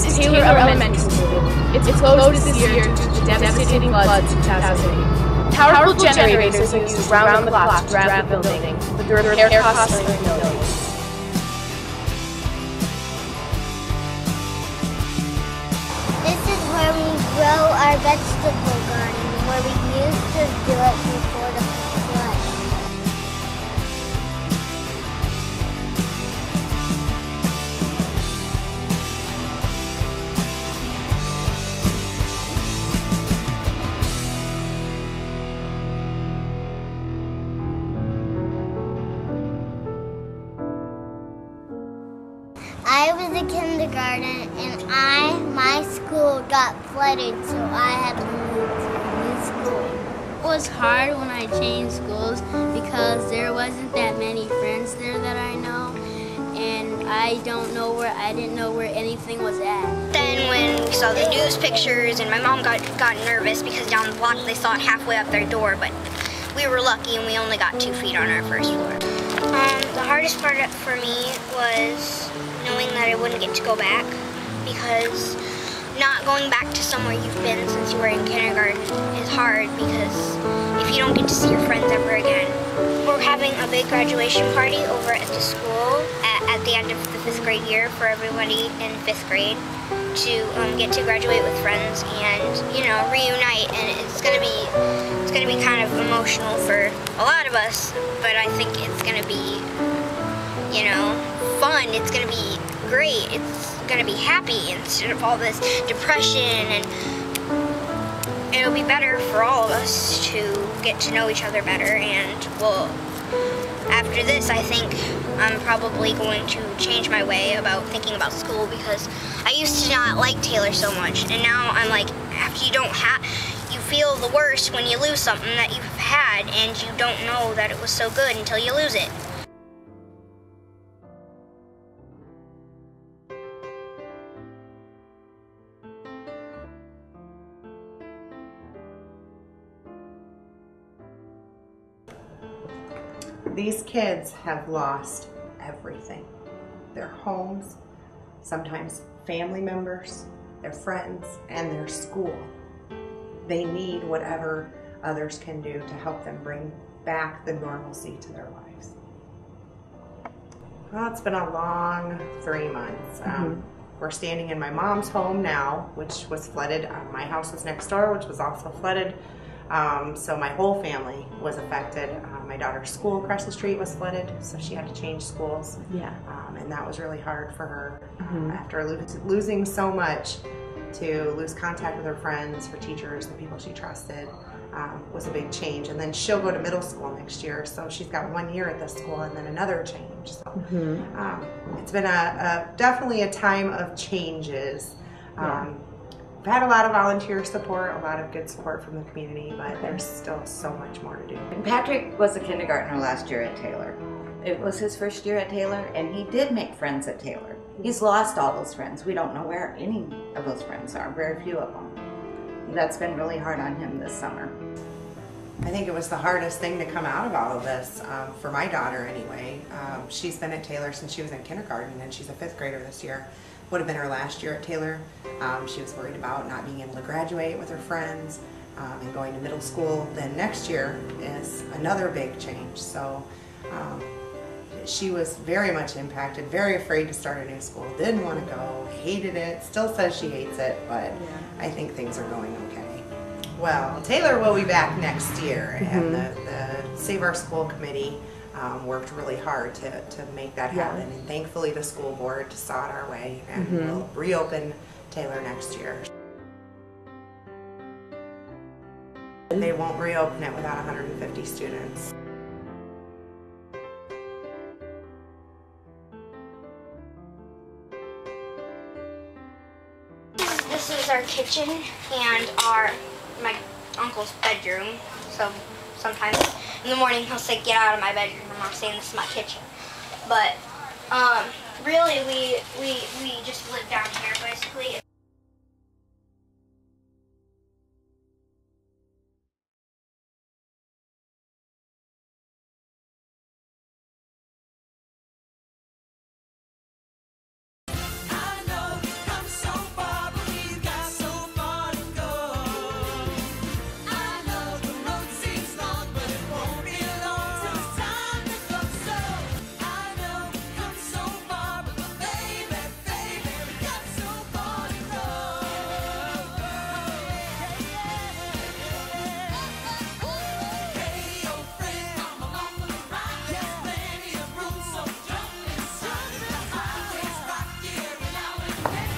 This is Taylor Elementary School. It's closed this year due to the devastating floods of 2008. Powerful generators are used around the clock to drive the building, but the repair costs are millions. This is where we grow our vegetable garden, where we used to do it before the flood. I was in kindergarten and my school got flooded, so I had to move to a new school. It was hard when I changed schools because there wasn't that many friends there that I know, and I didn't know where anything was at. Then when we saw the news pictures and my mom got nervous because down the block they saw it halfway up their door, but we were lucky and we only got 2 feet on our first floor. The hardest part for me was knowing that I wouldn't get to go back, because not going back to somewhere you've been since you were in kindergarten is hard, because if you don't get to see your friends ever again. We're having a big graduation party over at the school at the end of the 5th grade year for everybody in 5th grade to get to graduate with friends and, you know, reunite, and it's gonna be kind of emotional for a lot of us, but I think it's gonna be, you know, fun. It's gonna be great. It's gonna be happy instead of all this depression, and it'll be better for all of us to get to know each other better. And well, after this, I think I'm probably going to change my way about thinking about school, because I used to not like Taylor so much, and now I'm like, after you feel the worst when you lose something that you've had, and you don't know that it was so good until you lose it. These kids have lost everything. Their homes, sometimes family members, their friends, and their school. They need whatever others can do to help them bring back the normalcy to their lives. Well, it's been a long 3 months. We're standing in my mom's home now, which was flooded. My house was next door, which was also flooded. So my whole family was affected. My daughter's school across the street was flooded, so she had to change schools. Yeah. And that was really hard for her after losing so much. To lose contact with her friends, her teachers, the people she trusted, was a big change. And then she'll go to middle school next year, so she's got 1 year at this school and then another change. So it's been definitely a time of changes. I've had a lot of volunteer support, a lot of good support from the community, but there's still so much more to do. Patrick was a kindergartner last year at Taylor. It was his first year at Taylor, and he did make friends at Taylor. He's lost all those friends. We don't know where any of those friends are, very few of them. That's been really hard on him this summer. I think it was the hardest thing to come out of all of this, for my daughter anyway. She's been at Taylor since she was in kindergarten, and she's a 5th grader this year. Would have been her last year at Taylor. She was worried about not being able to graduate with her friends and going to middle school. Then next year is another big change. So she was very much impacted, very afraid to start a new school, didn't want to go, hated it, still says she hates it, but I think things are going okay. Well, Taylor will be back next year, and the Save Our School Committee worked really hard to make that happen, and thankfully the school board saw it our way, and we'll reopen Taylor next year. They won't reopen it without 150 students. This is our kitchen and my uncle's bedroom. So sometimes in the morning he'll say, "Get out of my bedroom," and I'm saying, "This is my kitchen." But really we just live down here basically. I know you come so far.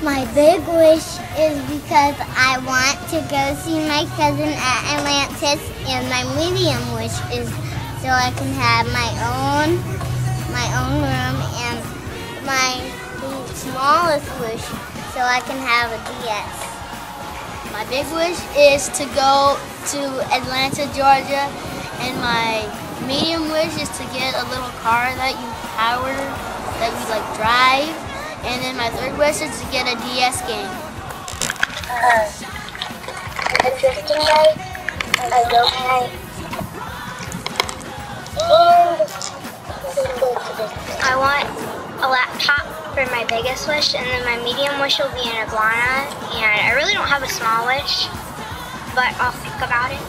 My big wish is because I want to go see my cousin at Atlantis, and my medium wish is so I can have my own room, and my smallest wish so I can have a DS. My big wish is to go to Atlanta, Georgia, and my medium wish is to get a little car that you power, that you like drive, and then my third wish is to get a DS game. A drifting bike, a rope bike, and I want a laptop for my biggest wish, and then my medium wish will be an iguana, and I really don't have a small wish, but I'll think about it.